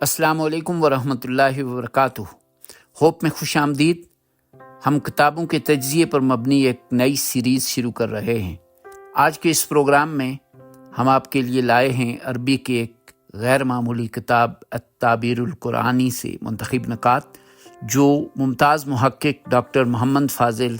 अस्सलाम वालेकुम वरहमतुल्लाहि वबरकातुह। होप में खुश आमदीद। हम किताबों के तज्ज़िये पर मबनी एक नई सीरीज़ शुरू कर रहे हैं। आज के इस प्रोग्राम में हम आपके लिए लाए हैं अरबी की एक गैर मामूली किताब अत्ताबीरुल कुरानी से मुंतखब नकात, जो मुमताज़ मुहक्किक डॉक्टर मोहम्मद फ़ाज़िल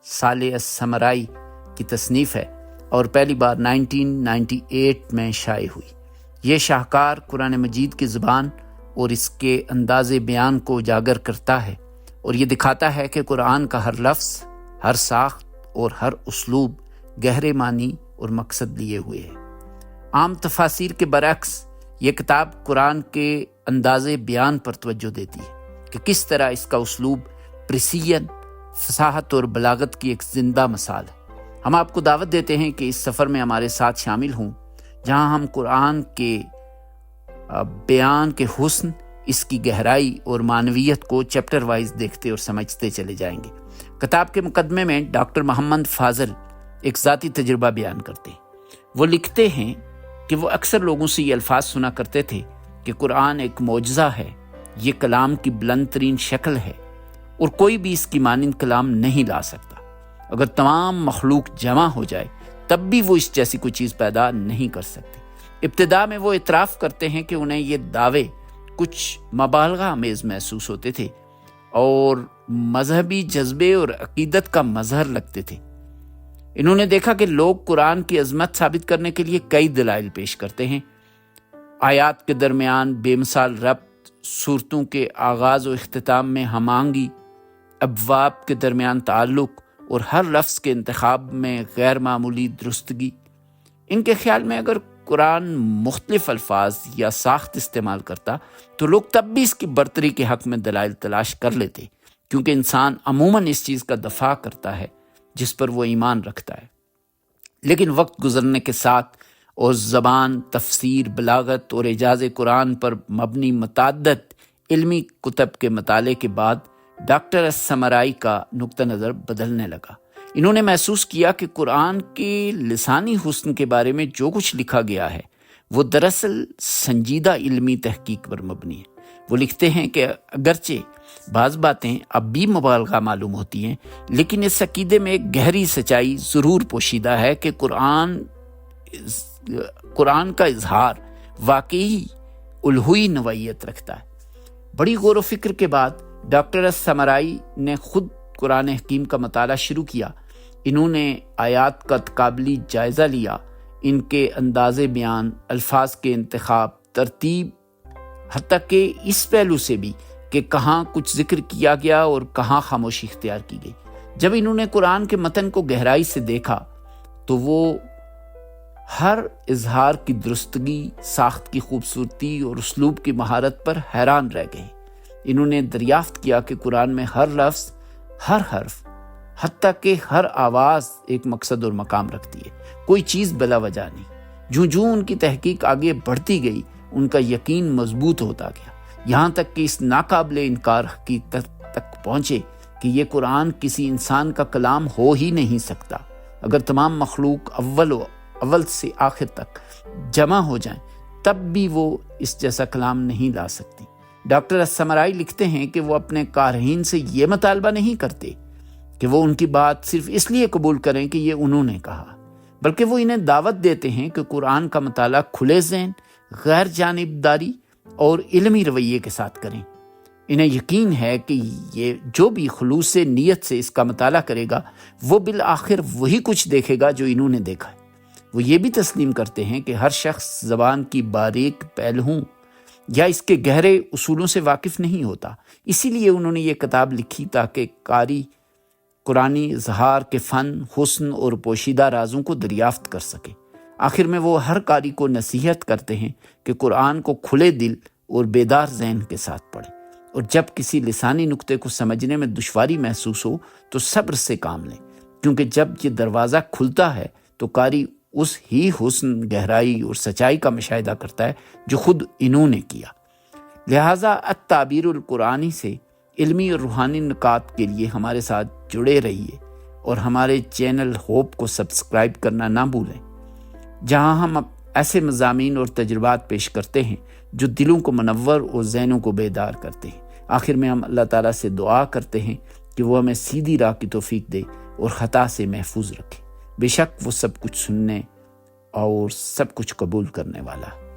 सालेह अस्समराई की तसनीफ़ है और पहली बार 1998 में शाये हुई। ये शाहकार कुरान मजीद की ज़बान और इसके अंदाज़े बयान को उजागर करता है और ये दिखाता है कि कुरान का हर लफ्ज़, हर साख्त और हर उसलूब गहरे मानी और मकसद लिए हुए है। आम तफासिर के बरक्स ये किताब कुरान के अंदाज़े बयान पर तवज्जो देती है कि किस तरह इसका उसलूब प्रिसिजन, फसाहत और बलागत की एक ज़िंदा मिसाल है। हम आपको दावत देते हैं कि इस सफ़र में हमारे साथ शामिल हों, जहाँ हम कुरान के बयान के हुस्न, इसकी गहराई और मानवियत को चैप्टर वाइज देखते और समझते चले जाएंगे। किताब के मुकदमे में डॉक्टर मोहम्मद फ़ाज़िल एक ज़ाती तजुर्बा बयान करते हैं। वो लिखते हैं कि वो अक्सर लोगों से ये अल्फाज सुना करते थे कि कुरान एक मौजज़ा है, ये कलाम की बुलंद तरीन शक्ल है और कोई भी इसकी मानिंद कलाम नहीं ला सकता। अगर तमाम मखलूक जमा हो जाए तब भी वो इस जैसी कोई चीज़ पैदा नहीं कर सकती। इब्तिदा में वो इतराफ़ करते हैं कि उन्हें ये दावे कुछ मुबालगा आमेज़ महसूस होते थे और मजहबी जज्बे और अकीदत का मजहर लगते थे। इन्होंने देखा कि लोग कुरान की अजमत साबित करने के लिए कई दलाइल पेश करते हैं। आयात के दरमियान बेमिसाल रब्त, सूरतों के आगाज़ और इख्तिताम में हमांगी, अबवाब के दरमियान ताल्लुक़ और हर लफ्ज़ के इंतखाब में गैर मामूली दुरुस्तगी। इनके ख्याल में अगर कुरान मुख्तलिफ अल्फाज या साख्त इस्तेमाल करता तो लोग तब भी इसकी बरतरी के हक़ में दलाइल तलाश कर लेते, क्योंकि इंसान अमूमन इस चीज़ का दफा करता है जिस पर वो ईमान रखता है। लेकिन वक्त गुजरने के साथ और ज़बान, तफसीर, बलागत और एजाज़ कुरान पर मबनी मुतअद्दिद इल्मी कुतब के मताले के बाद डॉक्टर अस्समराई का नुक्ता नज़र बदलने लगा। इन्होंने महसूस किया कि कुरान के लिसानी हुस्न के बारे में जो कुछ लिखा गया है वो दरअसल संजीदा इल्मी तहकीक पर मबनी है। वो लिखते हैं कि अगरचे बाज़ बातें अब भी मुबालगा मालूम होती हैं, लेकिन इस अकीदे में एक गहरी सच्चाई ज़रूर पोशीदा है कि कुरान का इजहार वाकई उल्हुई नवैयत रखता है। बड़ी गौर व फिक्र के बाद डॉक्टर अस्समराई ने खुद कुरान हकीम का मताला शुरू किया। इन्होंने आयात का तकाबली जायज़ा लिया, इनके अंदाज़े बयान, अल्फाज के इंतखाब, तरतीब, हत्ता कि इस पहलू से भी कि कहाँ कुछ जिक्र किया गया और कहाँ खामोशी इख्तियार की गई। जब इन्होंने कुरान के मतन को गहराई से देखा तो वो हर इजहार की दुरुस्तगी, साख्त की खूबसूरती और उसलूब की महारत पर हैरान रह गए। इन्होंने दरियाफ्त किया कि कुरान में हर लफ्ज़, हर हर्फ, हत्ता कि हर आवाज़ एक मकसद और मकाम रखती है, कोई चीज़ बिला वजह नहीं। जूं उनकी तहकीक आगे बढ़ती गई, उनका यकीन मजबूत होता गया, यहाँ तक कि इस नाकाबिले इनकार हकीकत तक पहुँचे कि ये कुरान किसी इंसान का कलाम हो ही नहीं सकता। अगर तमाम मखलूक अव्वल से आखिर तक जमा हो जाएं तब भी वो इस जैसा कलाम नहीं ला सकती। डॉक्टर अस्समराई लिखते हैं कि वो अपने कारहीन से ये मुतालबा नहीं करते कि वो उनकी बात सिर्फ इसलिए कबूल करें कि ये उन्होंने कहा, बल्कि वो इन्हें दावत देते हैं कि कुरान का मताला खुले ज़हन, गैर जानिबदारी और इल्मी रवैये के साथ करें। इन्हें यकीन है कि ये जो भी खुलूस से नीयत से इसका मताला करेगा वो बिल आखिर वही कुछ देखेगा जो इन्होंने देखा है। वो ये भी तस्लीम करते हैं कि हर शख्स ज़बान की बारीक पहलुओं या इसके गहरे उसूलों से वाकिफ़ नहीं होता। इसीलिए उन्होंने ये किताब लिखी ताकि कारी कुरानी इजहार के फ़न, हुस्न और पोशीदा राजों को दरियाफ्त कर सके। आखिर में वो हर कारी को नसीहत करते हैं कि कुरान को खुले दिल और बेदार ज़हन के साथ पढ़ें, और जब किसी लिसानी नुक्ते को समझने में दुश्वारी महसूस हो तो सब्र से काम लें, क्योंकि जब ये दरवाज़ा खुलता है तो कारी उस ही हुस्न, गहराई और सच्चाई का मुशाहिदा करता है जो खुद इन्होंने किया। लिहाजा अत्ताबीरुल कुरानी से इल्मी और रूहानी नुकात के लिए हमारे साथ जुड़े रहिए और हमारे चैनल होप को सब्सक्राइब करना ना भूलें, जहां हम ऐसे मज़ामीन और तजुर्बात पेश करते हैं جو دلوں کو منور اور ذہنوں کو بیدار کرتے ہیں۔ آخر میں ہم اللہ تعالیٰ سے دعا کرتے ہیں کہ وہ ہمیں سیدھی راہ کی توفیق دے اور خطا سے محفوظ رکھے۔ بے شک وہ سب کچھ سننے اور سب کچھ قبول کرنے والا۔